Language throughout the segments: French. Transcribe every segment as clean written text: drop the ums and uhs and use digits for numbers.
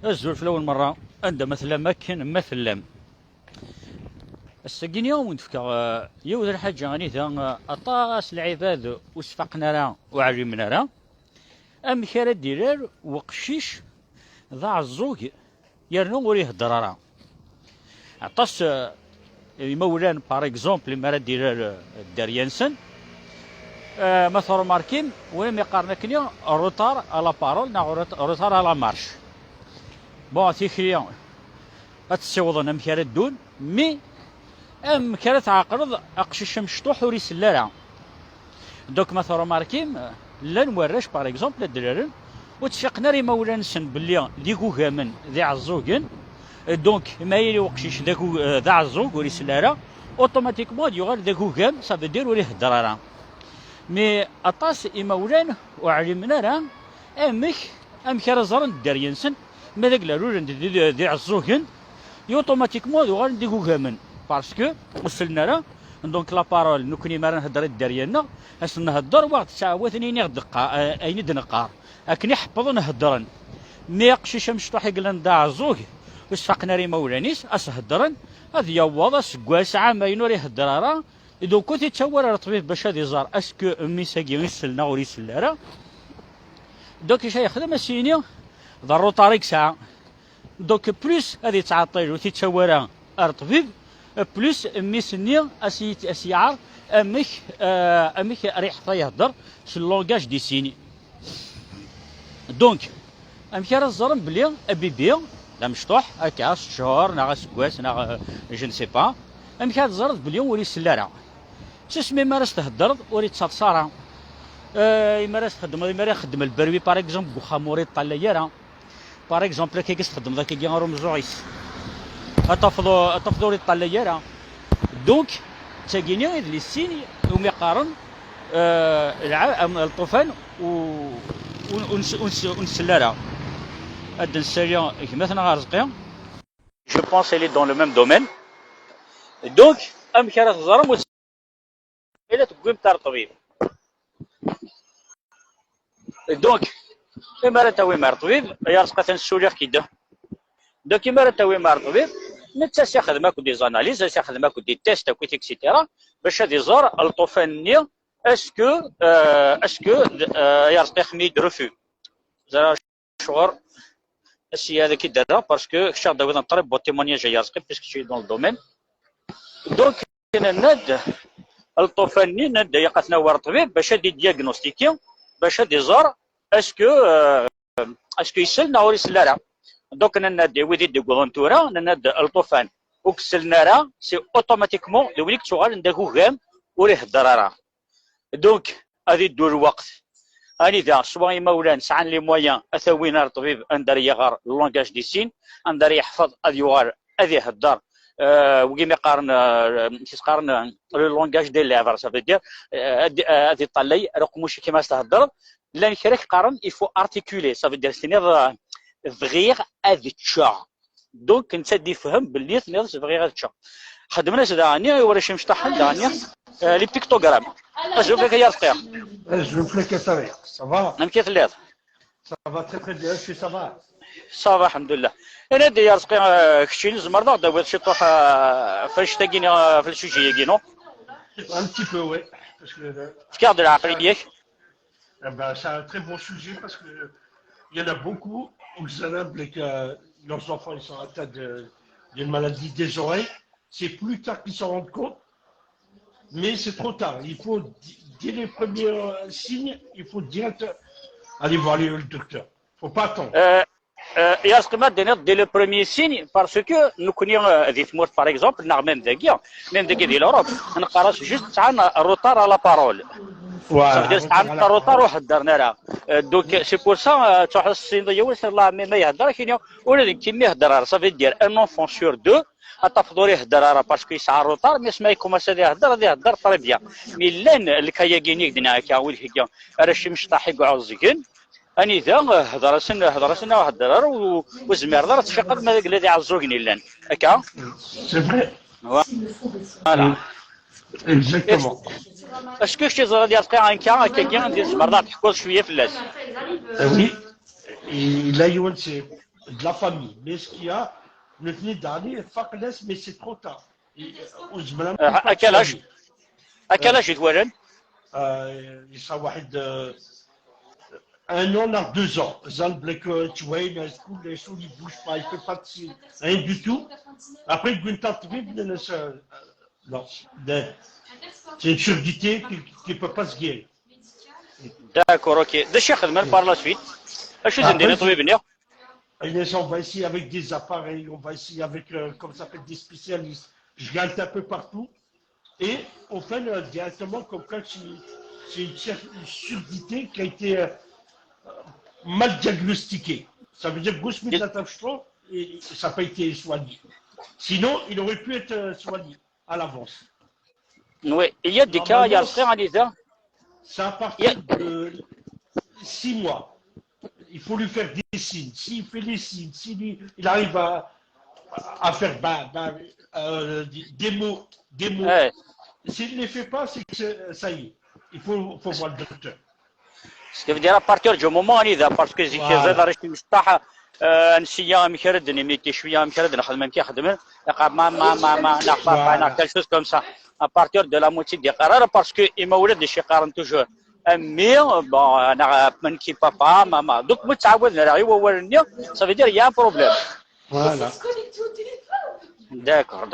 الزول في الأول مرة عند مثلا ما كان مثلا الساكين يوم نتفكر يوز الحاجة غني ذا أطاس العباد وسفقنا راه وعلمنا راه أم كرا ديرار وقشيش ضاع الزوج يرنو وريه الضرارة عطاس يمولان باغ اكزومبل ما راه ديرار الداريانسن مثلا ماركين وين يقارن كنيا روتار على بارول نا روتار على مارش بون تيكريا غتسيوضن ام كرا دون مي ام كرا تعقرض اقشيش مشطوح وريس لا دوك مثلا ماركين لا نوراش باغ اكزومبل الدراري وتفيقنا ري مولانسن بلي ديكو كامن ذي عزوكن دونك ما يلي وقشيش داكو ذا عزوك وريس لا اوتوماتيكمون يغال داكو كام صافي دير وريه الدرارة مي اطاس امولان وعلمنا راه امك ام كرا زرن دارينسن ما داك لا رورن ذي عزوكن اوتوماتيكمون يغال ديكو كامن باسكو وصلنا راه دونك لا بارول نكوني ما نهضر ديالنا اش نهضر وقت تعاوثني نغدقا اين دنقار اكني حفظ نهضرن مي قشيش مشطوح يقلن دا عزوك واش فقنا ري مولانيس اش هضرن هذا يوض سكواس عام ينوري هضر راه دونك كنت يتصور الطبيب باش هذا يزار اسكو ميساكي يسلنا وري سلارا دونك اش يخدم السينيو ضرو طريق ساعه دونك بلوس هذه تعطيل وتتصور الطبيب بلوس ميسني اسيعر امك ريح يهضر في اللونغاج دي سيني دونك امك راه الزرم بلي ابيبي لا مشطوح هكا شهور نا سكواس نا جو نسي با امك راه الزرم بلي ولي سلاره تسمي مارس تهضر وري تصاصاره مارس خدم البروي باغ اكزومبل بوخاموري طاليرا باغ اكزومبل كي تخدم ذاك كي روم زويس اتفضلوا الطليارة دونك تاكيني لي السيني ومي قارن الطوفان ونسلارة هاد السالية مثلا غارزقيا جو بونس الي دون لو ميم دومين دونك ام كانت الزرم الى تقوم تاع الطبيب دونك اما راه تاوي مع الطبيب يرزق تنسوليه كيدا دونك اما راه تاوي مع الطبيب نتا ياخذ ماكو دي زاناليز ياخذ ماكو دي تيست كويت اكسيتيرا باش هادي يزور الطوفاني اسكو يرزق خميد رفو زرا شغور السي هذا كي دارها باسكو شاف داوود نطرب بو تيمونياج يرزق باسكو شي دون الدومين دونك كاين ناد الطوفاني ناد يقاتنا ور الطبيب باش هادي دياغنوستيكي باش هادي يزور اسكو يسلنا ولا يسلا لا دونك ننادي ويدي دي غونتورا نناد الطوفان وكسلنا راه سي اوتوماتيكمون دوليك تشغال نداكو غام وريه الضراره دونك غادي دور الوقت اني ذا سوا مولان سعان لي مويان اثوينا الطبيب اندر يغار لونغاج دي سين اندر يحفظ اديوار هذه الدار وكيما يقارن لونغاج ديال ليفر صافي دير هذه طلي رقموش كيما تهضر لا كراك قارن يفو ارتيكولي صافي دير سيني فغيغ هذا تشا دونك انت يفهم باللي ثنيض فغيغ هذا تشا خدمنا زدانيا ولا شي مشطحل دانيا لي بيكتوغرام اشوف لك يا رقيق اشوف لك يا طريق صافا انا كيف الليل صافا تري تري بيان شي صافا صافا الحمد لله انا دي يا رقيق كشي زمر دا شي طوح فاش تاكيني في الشوجيه كينو un petit peu ouais parce que فكاع ديال العقل ديالك c'est un très bon sujet parce que il y en a beaucoup où leurs enfants ils sont atteints d'une maladie des oreilles. C'est plus tard qu'ils s'en rendent compte, mais c'est trop tard. Il faut, dès les premiers signes, il faut direct aller voir le docteur. Il ne faut pas attendre. يا رزق دي لو بروميي سين باسكو نكوني ذي تموت باغ اكزومبل نغ ميم داكيا ديال اوروب نقراش جوست تاع الروتار على بارول صافي تاع الروتار وحضرنا راه دوك سي بور سا تروح السين ديال الله ما يهضر كاين ولا كيما يهضر صافي دير ان اونفون سور دو اتفضل يهضر راه باسكو يسعى الروتار مي سما يكوماس يهضر طري بيان مي لان الكياكيني دنا هكا ويلك راه شي مشطاح يقعد زكن اني ذا هضرسنا وهضر وزمير دار تفقد ما الذي عزوقني لان هكا سي فري فوالا اكزاكتومون اسكو شتي زرا ديال القيعه هكا كاين ندير زمر دار تحكوا شويه في اللاس وي لا يونسي de la famille. Mais ce qu'il y a, le tenir d'aller, mais c'est trop tard. À quel âge À quel âge يتولد يصبح un an à 2 ans. Zalblek, tu vois, les choses ne bougent pas, il ne fait pas de signe, rien du tout. Après, non, c'est une surdité qui ne peut pas se guérir. D'accord, ok. De chez Khadman par la suite. اش ندير طبيب نيا on va essayer avec des appareils, on va essayer avec, comme ça s'appelle, des spécialistes. Je gale un peu partout. Et on fait directement comme quand c'est une surdité qui a été mal diagnostiquée. Ça veut dire que et ça n'a pas été soigné. Sinon, il aurait pu être soigné à l'avance. Oui, il y a des cas, il y a c'est à partir de 6 mois. Il faut lui faire des signes. S'il fait les signes, s'il arrive à faire des mots. S'il ne les fait pas, c'est que ça y est. Il faut voir le docteur. Ce qui veut dire à partir du moment où parce que زاد رشتي مصطح نسيا مكردني ميكي شويه مكرد نخدم كي خدم ما نعرف quelque chose comme ça à partir de la moitié des قرار parce que il مولد شي قارن toujours امي bon انا من كي بابا ماما دوك متعودنا راه هو ورني ça veut dire il y a un problème. Voilà. D'accord.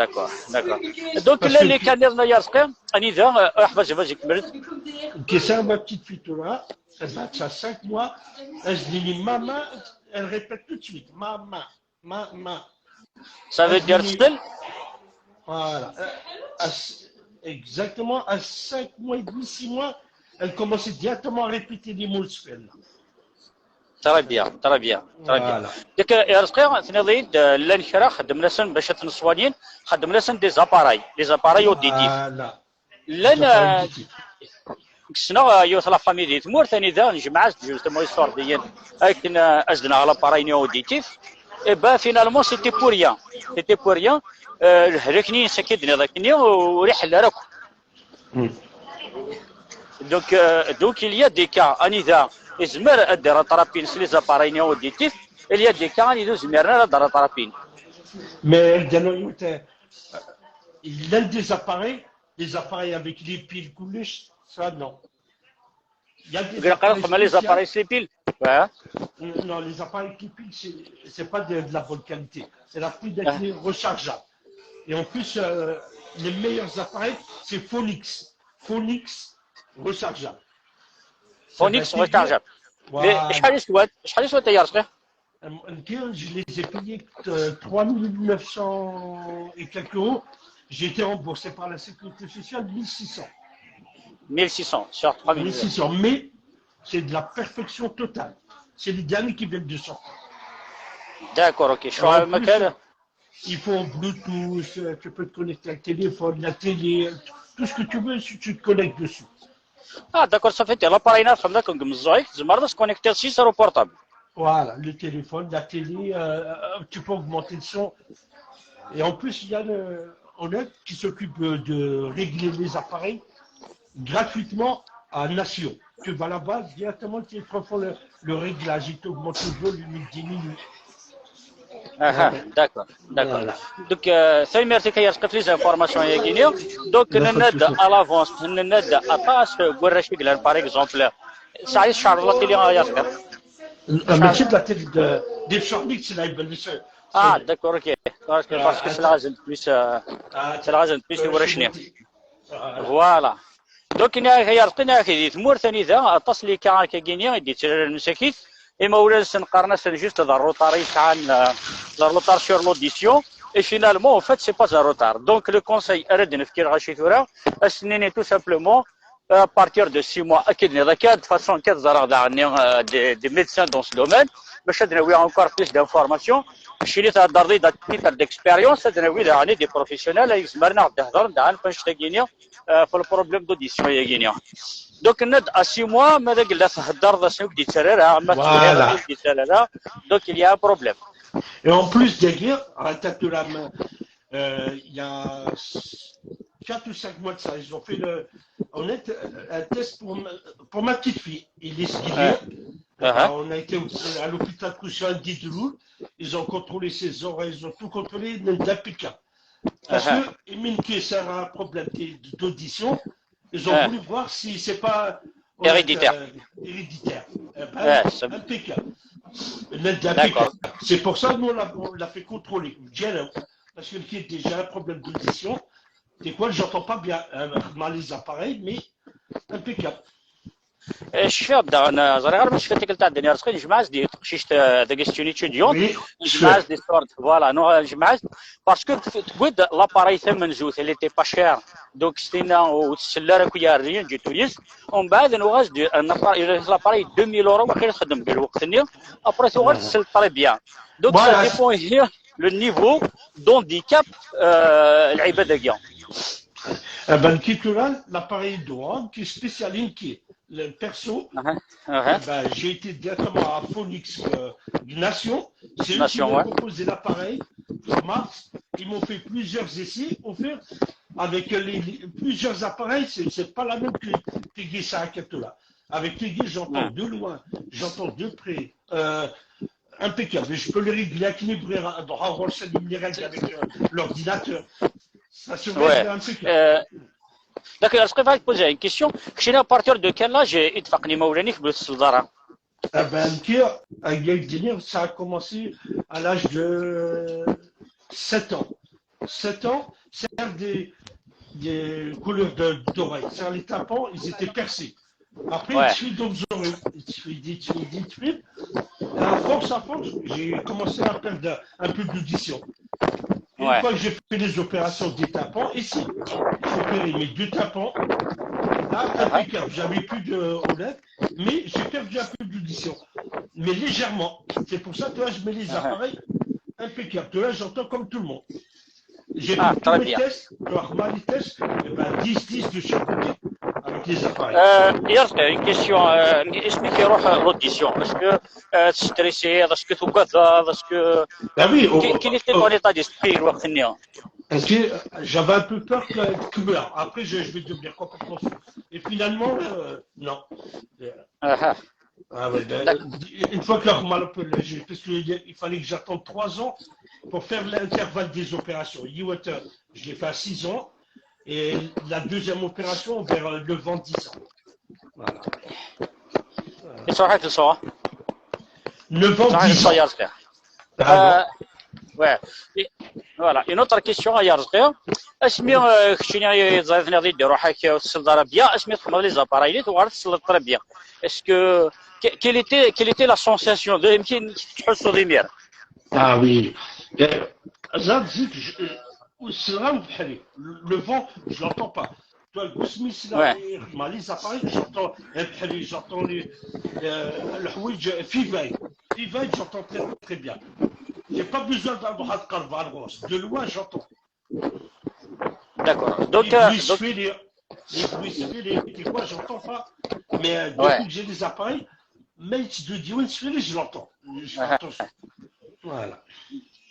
Donc là, les canards n'ayasquent, Anida, vas-y, كمل. Ok, ça, ma petite fille, là, elle a 5 mois, elle se dit maman, elle répète tout de suite, maman. Ça veut dire still? Voilà. Exactement, à 5 mois et demi, 6 mois, elle commençait directement à répéter les mots là. Très bien. ديك يا رزقي تنضيد لنشرا خدمنا سن باش تنصوانين خدمنا سن دي زاباراي اوديتيف لان كسنا يوصل لا فامي دي تمور ثاني ذا نجمع جوستومون يصور ديال لكن ازدنا على باراي اوديتيف اي با فينالمون سيتي بور ريان هلكني سكدني ذاكني وريح راك donc il y a des cas انذا يزمر ادير طرابين سلي زاباراي اوديتيف il y a des cas اللي زمرنا ندير طرابين mais il a des appareils avec les piles coulées, ça non. Il y a des appareils les piles. Non, les appareils qui pilent, c'est pas de la bonne qualité. C'est la pile d'être rechargeable. Et en plus, les meilleurs appareils, c'est Phonix rechargeable. Phonix rechargeable. شحال يسوى يا رزقي؟ Je les ai payés 3900 et quelques euros. J'ai été remboursé par la sécurité sociale 1600. 1600 sur 3000. 1600, mais c'est de la perfection totale. C'est les derniers qui viennent de sortir. D'accord, ok. Il faut en Bluetooth, tu peux te connecter avec le téléphone, la télé, tout ce que tu veux, tu te connectes dessus. Ah, d'accord, ça fait l'appareil là, comme ça, comme se connecter aussi sur le portable. Voilà, le téléphone, la télé, tu peux augmenter le son. Et en plus, il y a Honnête qui s'occupe de régler les appareils gratuitement à Nation. Tu vas là-bas, directement, tu font le réglage, ils t'augmentent le volume, ils diminuent. D'accord. Donc, ça merci qu'il y a les informations à Guinée. Donc, nous à l'avance, nous à pas par exemple, ça est Charlotte il y a mais c'est de la télé des Charlotte, c'est la belle. Ah, d'accord, ok. Parce que c'est la raison plus ورشني. Voilà. Donc, il y a رقنا كذي ثمور ثاني ذا اتصل كغينيا يدي المساكيت اما ولا سنقارنا سن جوست ذا روتاري تاع لا روتار سور لوديسيون et finalement en fait c'est pas un retard donc le conseil ارد نفكر غاشي ثورا اسنيني tout simplement à partir de 6 mois اكيد هذاك de façon كتزرع des médecins dans ce domaine باش ندوي encore plus d'informations شي تهضر تيتر d'expérience ندوي يعني des professionnels يزمرنا تهضر عن فاش تاكينيا في البروبليم دوديسيون يا كينيا دوك ند ا 6 mois ماذا قلنا تهضر ذا شنو بدي تسرر ما بدي تسرر دوك il y a un problème. Et en plus derrière, à la tête de la main, il y a 4 ou 5 mois de ça, ils ont fait un test pour ma petite fille. Il est skillé. On a été à l'hôpital Couchin d'Idrou. ils ont contrôlé ses oreilles, ils ont tout contrôlé, même d'impeccable. Parce que, Minke, c'est un problème d'audition, ils ont voulu voir si c'est pas Héréditaire. héréditaire. Impeccable. D'accord. C'est pour ça que nous, on l'a fait contrôler. Parce qu'il y a déjà un problème d'audition. C'est quoi, j'entends pas bien mal les appareils, mais impeccable. الشباب دا انا صغير مش فاتك تاع الدنيا رزقي جمعت دي تقشيش ذاك ستوديون Oui, جمعت دي سورت فوالا نو جمعت باسكو تقود لاباري ثمن زوت اللي تي با شير دوك ستينا وتسلر كيا ريان جي تونس ومن بعد نواز دي لاباري 2000 يورو باقي نخدم بالوقت ني ابري تو تسل طري بيان دوك سا ديبون هي لو نيفو دونديكاب العباده كاع Ben, l'appareil douane qui est spécialisé, qui est le perso, ben, j'ai été directement à Phoenix du Nation. C'est eux qui m'ont proposé l'appareil en mars. Ils m'ont fait plusieurs essais offerts avec plusieurs appareils. C'est pas la même que Tegui Sarakatola. Avec Tegui, j'entends de loin, j'entends de près. Impeccable. Je peux les régler, équilibrer, les règles avec l'ordinateur. Ça se règle impeccable. D'accord, est-ce que je vais te poser une question? À partir de quel âge اتفقني مولانيك بالصدارة؟ Ça a commencé à l'âge de 7 ans. 7 ans, c'est des couleurs d'oreilles. C'est les tapants, ils étaient percés. Après, il suit d'autres oreilles. À force, j'ai commencé à perdre un peu d'audition. Une fois que j'ai fait les opérations des tapants, ici, j'ai opéré mes 2 tapants. Là, impeccable. J'avais plus de OLED, mais j'ai perdu un peu d'audition. Mais légèrement. C'est pour ça que là, je mets les appareils impeccables. Là, j'entends comme tout le monde. J'ai fait tous mes tests, les tests, et ben 10-10 de chaque côté, avec les appareils. une question. اسمك يروح l'audition. Est-ce que تستريسي؟ Est-ce que تقضى؟ Est-ce que quel était ton état d'esprit الوقت النية؟ J'avais un peu peur que meure. Après, je vais devenir complètement fou. Et finalement, non. Ah ouais, une fois que leur mal parce qu'il fallait que j'attende 3 ans pour faire l'intervalle des opérations. Je l'ai fait à 6 ans et la deuxième opération vers le vent 10 ans. Voilà. Voilà. 9 ans, 10 ans. Ouais. Voilà. Une autre question à Yarzga. اسمي كشيني زايدنا دي روحك وتصل بيان اسمي تخدم لي زاباراي وعرفت تصل طرا بيان اسكو quelle était la sensation de يمكن تحسوا ضمير Ah oui. Le vent, je l'entends pas. Toi, le Gousmis, les appareils, j'entends le Houij, Fivaï, j'entends très, très bien. J'ai pas besoin d'un bras de Calvados. De loin, j'entends. D'accord. Donc, les bruits, quoi, j'entends pas. Mais depuis que j'ai les appareils, mais de Diwan je l'entends. Voilà.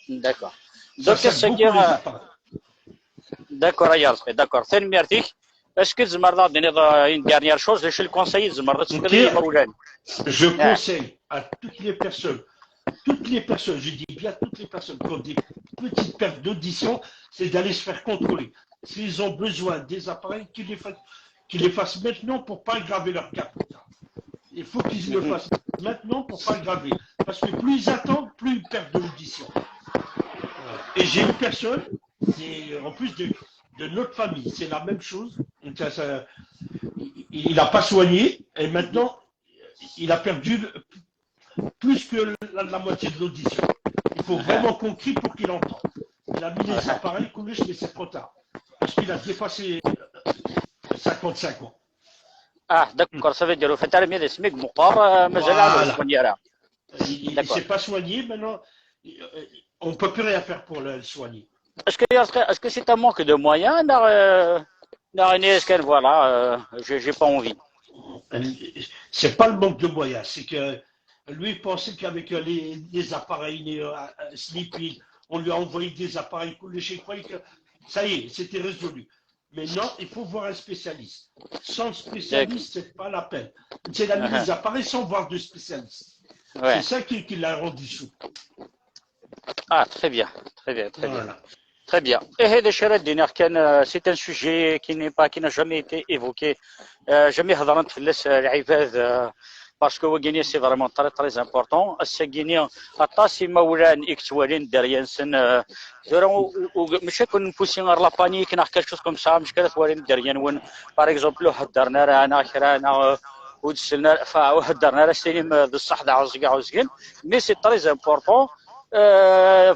D'accord. Donc, c'est que d'accord, d'accord. ثاني ميرتيك اسكو زمرنا une dernière chose je le conseille زمرنا تفكري مولاني. Je conseille à toutes les personnes, je dis bien toutes les personnes qui ont des petites pertes d'audition, c'est d'aller se faire contrôler. S'ils ont besoin des appareils, qu'ils les fassent maintenant pour pas aggraver leur cas. Il faut qu'ils le fassent maintenant pour pas aggraver. Parce que plus ils attendent, plus ils perdent de l'audition. Et j'ai une personne, en plus de notre famille, c'est la même chose. Il n'a pas soigné et maintenant, il a perdu plus que la moitié de l'audition. Il faut vraiment qu'on crie pour qu'il entende. Il a mis les appareils coulés, mais c'est trop tard. Parce qu'il a dépassé 55 ans. D'accord, ça veut dire au fait تعلم هذا اسمك مقار مازال على soigner راه. Il ne s'est pas soigné, maintenant on ne peut plus rien faire pour le soigner. Est-ce que c'est un manque de moyens voilà, j'ai pas envie. C'est pas le manque de moyens, c'est que lui il pensait qu'avec les appareils, les Sleepy, on lui a envoyé des appareils coulés chez quoi que ça y est, c'était résolu. Mais non, il faut voir un spécialiste. Sans spécialiste, c'est pas la peine. C'est la mise des appareils sans voir de spécialiste. C'est ça qui l'a rendu sous. très bien, très bien, très bien. Voilà. Très bien. Et هذا الشيء راه دينا كان c'est un sujet qui n'a jamais été évoqué. jamais هضرنا فلاس العباد parce que وكينيا c'est vraiment très très important. السكينيا اطاسي مولان اكتوالين دريانسن مش كون نبوسي غير لا بانيك ناخ كالك شوز كوم سا مشكله ثوالين دريان وين باغ اكزومبل هدرنا رانا كرانا ودسلنا فهدرنا راه سيني بصح دا عزقين مي سي تري امبورطون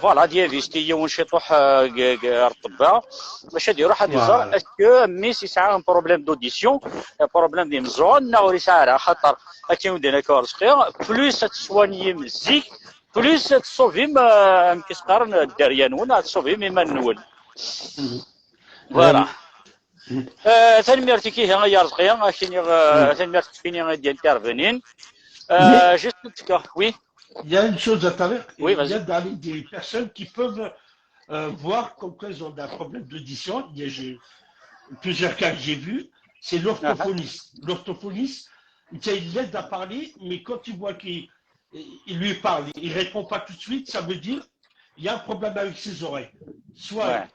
فوالا دياليستي ونشيطوح الطباء باش هادي يروح هادي الزر Voilà. اسكو ميس يسعى ان بروبليم دوديسيون بروبليم دي مزون ناوري ساعه خاطر اكيد ودينا كورسقيا بلوس تسواني مزيك بلوس تصوفي ما كيسقارن الدريان ولا تصوفي مما نول فوالا ثاني ميرتي كي هي يا رزقيا كاين ثاني ميرتي كاين ديال انترفينين Mais جست وي il y a une chose à travers, وي il y a vas-y des personnes qui peuvent voir comme quoi ils ont un problème d'audition. Plusieurs cas que j'ai vus, c'est l'orthophoniste. L'orthophoniste, il l'aide à parler, mais quand il voit qu'il lui parle, il répond pas tout de suite, ça veut dire il y a un problème avec ses oreilles. Soit ouais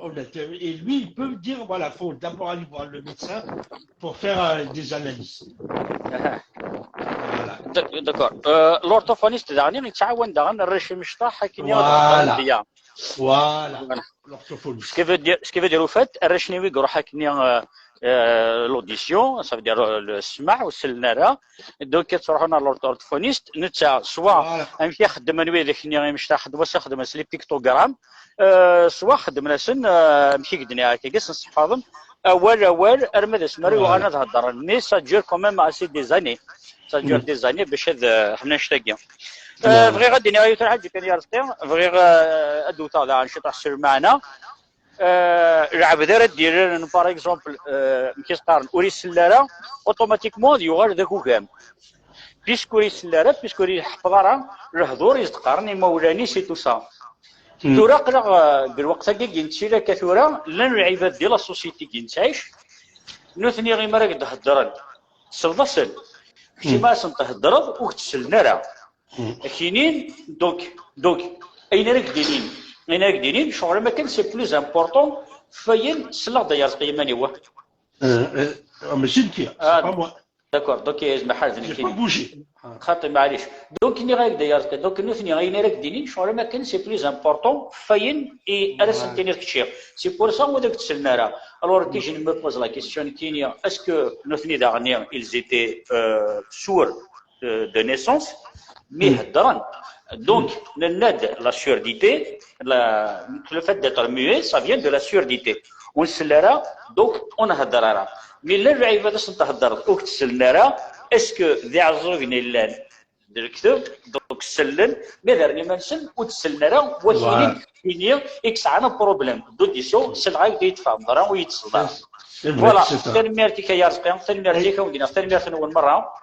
honnête. Et lui, il peut dire, voilà, il faut d'abord aller voir le médecin pour faire des analyses. Voilà. دكور لورتوفونيست داغني يتعاون داغن الرشم مشطاح كي نهضر Voilà. بيا Voilà. ce qui L'orthophoniste. veut dire au fait الرشنيوي يروح كني لوديسيون ça veut dire السمع والسلنارة دوك تروحون لورتوفونيست نتا سوا Voilà. امشي خدم نوي ذاك ني مشتا خدم خدم لي بيكتوغرام سوا خدم ناسن مشي قدني هكا كاس نصحفاهم اول ارمد سمري وانا Voilà. نهضر مي سا دير كوميم اسي دي زاني سا دير دي زاني باش هذا حنا نشتاقي بغي Voilà. غادي نهاية الحاج كان يرسقي بغي ادوتا لا نشي تحسر معنا العبد دير باغ اكزومبل كيسقارن اوري سلاره اوتوماتيكمون يغال ذاك وكام بيسكوري سلاره بيسكوري حفظارا الهضور يزقارني مولاني سي تو سا تورا قرا بالوقت هكا كنتي لك ثورا لان العباد ديال السوسيتي كنتعيش نوثني غير مرا قد هضرن سلفصل كي ما تهضرد وتسلنا راه كاينين دوك اين راك دايرين شغل ما كان سي بلوز امبورطون فاين سلا داير قيماني هو ماشي انت سي با موا داكور دوك يزم حاجه جي با كاين بوجي خاطر معليش دوك ني غايك داير دوك نوثني غاين راك دايرين شغل ما كان سي بلوز امبورطون فاين اي انا سنتيني كشي سي بور سا وداك تسلنا راه الوغ كي جي مي بوز لا كيسيون كينيا اسكو نوثني داغني ils étaient sourds de naissance mais هضرن donc la surdité le fait d'être muet ça vient de la surdité ونسلرا donc on هضرها mais لا العيبه باش تهضر وكتسلنا اسكو ذي عزوين اللان الكتب دوك سلن ماذا ما نسل وتسلنا راه وكاينين كاينين اكس عنا بروبليم دوديسيون سلعه يتفهم راه ويتصدر فوالا ثاني ميرتي كيا رزقي ثاني ميرتي كودينا ثاني ميرتي اول مره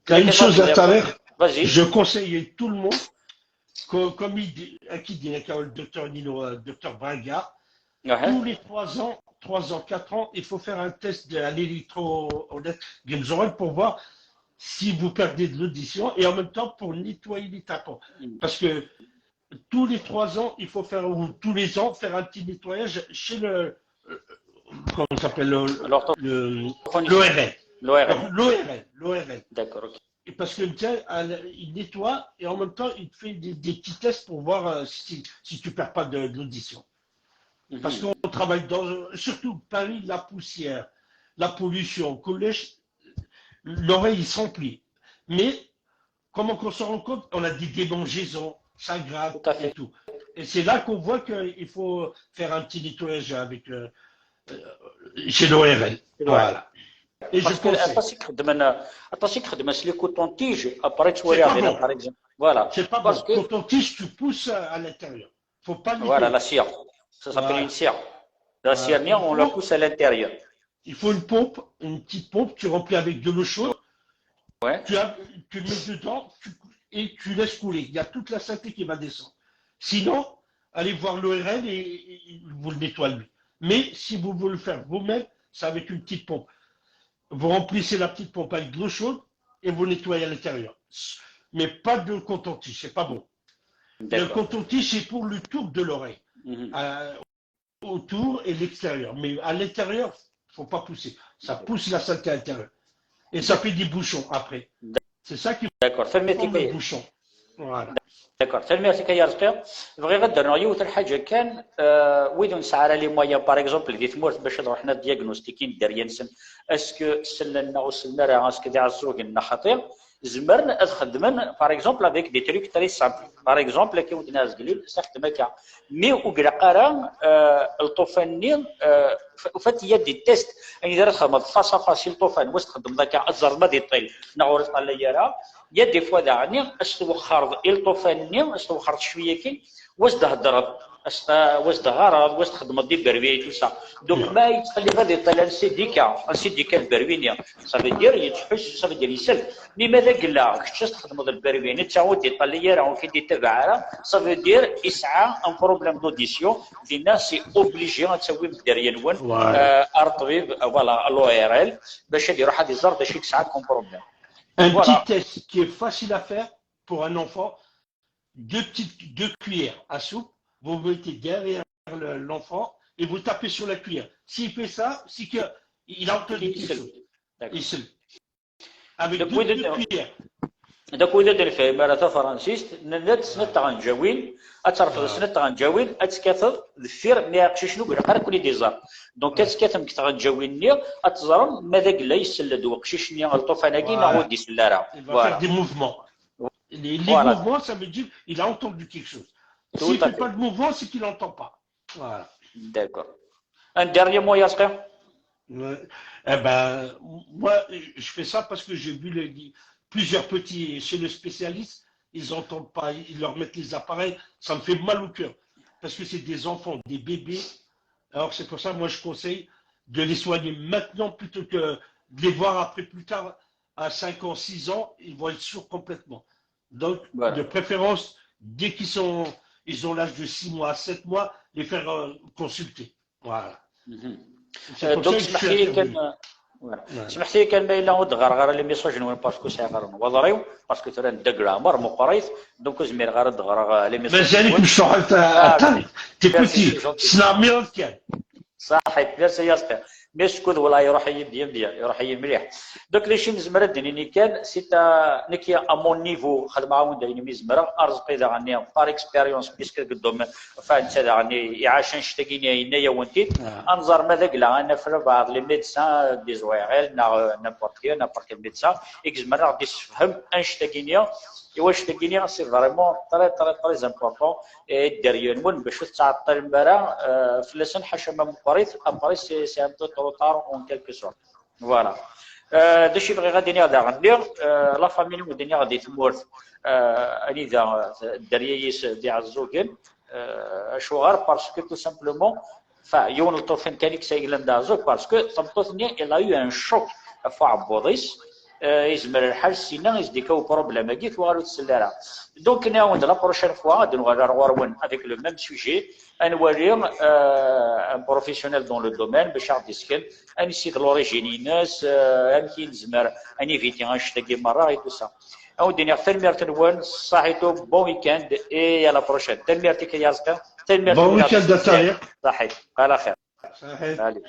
كاين chose à travers vas-y je conseille tout le monde comme il dit qui dit le docteur Nino docteur Braga tous les 3 ans 4 ans il faut faire un test de l'électro pour voir si vous perdez de l'audition et en même temps pour nettoyer les tapons. Parce que tous les 3 ans, il faut faire, ou tous les ans, faire un petit nettoyage chez comment ça s'appelle, l'ORL. L'ORL. D'accord, ok. Et parce que tiens, il nettoie et en même temps, il fait des petits tests pour voir si tu perds pas de l'audition. Parce qu'on travaille dans, surtout Paris, la poussière, la pollution, collège, l'oreille il s'emplit. Mais comment qu'on se rend compte, on a des démangeaisons, ça grave et tout. Et c'est là qu'on voit qu'il faut faire un petit nettoyage avec chez l'ORL. Voilà. Et je pense que خدمة سلي كوتونتيج ابري توري علينا par exemple. Voilà. C'est pas bon. Quand on tige, tu pousses à l'intérieur. Faut pas nettoyer. Voilà, la cire. Ça s'appelle une cire. La cire, on la pousse à l'intérieur. Il faut une pompe, une petite pompe, tu remplis avec de l'eau chaude. Ouais. Tu le mets dedans et tu laisses couler. Il y a toute la saleté qui va descendre. Sinon, allez voir l'ORL et vous le nettoyez lui. Mais si vous voulez le faire vous-même, c'est avec une petite pompe. Vous remplissez la petite pompe avec de l'eau chaude et vous nettoyez à l'intérieur. Mais pas de coton-tige, c'est pas bon. Le d'accord. coton-tige, c'est pour le tour de l'oreille, Mhm. euh, autour et l'extérieur. Mais à l'intérieur, il ne faut pas pousser. Ça pousse la saleté intérieure. Et ça fait des bouchons après. C'est ça qui D'accord. forme le bouchon. Voilà. داكور تلميذتك يا رزقي بغي غير نوع يوث الحاجه كان ويدون سعر لي مويا باغ اكزومبل دي تمورت باش نروح حنا دياغنوستيكين دريانسن اسكو سلنا وسلنا راه اسكو دي عزوق لنا خطير زمرنا خدمن باغ اكزومبل افيك دي تريك تري سامبل باغ اكزومبل كي ودنا زقليل استخدم هكا مي وكرا قرا الطوفاني وفات هي دي تيست يعني دارت خدمه فاصا فاسيل الطوفان واش تخدم ذاك الزر ما ديطيل نعورت على يرا يا دي فوا داعني استوخر الطوفاني استوخرت شويه كي واش تهضر واش تغرض واش تخدم دي بربي تو سا دونك ما يتخلي غادي يطلع السيديكا البربينيا صافي دير يتحش صافي دير يسل لماذا قال لا كنتش تخدم البربيني تعاود يطلع راه كي تتبع صافي دير يسعى ان بروبليم دوديسيون دينا سي اوبليجي غتسوي بالدريان ون الطبيب فوالا لو ار ال باش يروح هذا الزر باش يسعى كوم بروبليم. Un petit Voilà. test qui est facile à faire pour un enfant. Deux cuillères à soupe, vous mettez derrière l'enfant et vous tapez sur la cuillère. S'il fait ça, c'est qu'il a entendu quelque chose. Il se avec deux cuillères. داك ولا دير فيه مرات فرنسيس نات سنت غنجاوين اتعرف سنت غنجاوين اتكاثر ذفير ما يقش شنو قرا كل ديزار دونك كتكاثم كنت غنجاويني اتزرم ماذا قلا يسلد وقشيشني الطوفاناكي نعود يسلارا فوالا des mouvements. Les mouvements, ça veut dire qu'il a entendu quelque chose. S'il ne fait pas de mouvement, c'est qu'il n'entend pas. Voilà. D'accord. Un dernier mot, Yasker? Eh ben, moi, je fais ça parce que j'ai vu plusieurs petits chez le spécialiste, ils n'entendent pas, ils leur mettent les appareils, ça me fait mal au cœur. Parce que c'est des enfants, des bébés. Alors c'est pour ça, moi, je conseille de les soigner maintenant plutôt que de les voir après plus tard, à 5 ans, 6 ans, ils vont être sourds complètement. Donc, voilà. De préférence, dès ils ont l'âge de 6 mois à 7 mois, les faire consulter. Voilà. C'est pour ça que je suis سمح لي كان باين له دغرغر اللي ميساج نون باسكو ساغر وضريو باسكو ترى ندقلا مر مقريث دونك زمير غير دغرغ لي ميساج مازالك مش تروح تي بوتي سنامير كان صحيح ميرسي ياسر مشكور والله يروح يروح مليح دوك لي شي مزمره ديني كان سيتا نكيا ا مون نيفو خدمه عاون دايني مزمره ارزق اذا غني بار اكسبيريونس بيسك قدام فانت غني يعاشن شتاكيني هنا يا وانتي انظر ماذا قلا انا في بعض لي ميدسان دي زويغيل نابورت كي ميدسان اكزمره غادي تفهم انشتاكيني واش تاكيني سي فريمون تري امبورطون ديريون ون باش تعطل المرا فلسن حشمه مقريث ابري سي ان بو تروطار اون كالكو سورت فوالا داكشي بغي غادي غندير لا فاميلي ودنيا غادي تمورت اني ذا الدريايس دي عزوكين شوغار باسكو تو سامبلومون فيون الطوفان كان كسايلن دازوك باسكو طبطوثني الا يو ان شوك فعبوضيس يزمر الحال سينا يزديكاو بروبليم كيف وغالو تسلارا دونك ناوند لا بروشين فوا غادي نغادر غورون افيك لو ميم سوجي انوالي ان بروفيسيونيل دون لو دومين باش غادي يسكن اني سيد لوريجين ناس امكن نزمر اني فيتي غنشتاقي مره غير تو سا اوديني تلمير تنوان صحيتو بون ويكاند اي لا بروشين تلميرتك يا زكا تلميرتك بون ويكاند صحيح صحيح على خير صحيح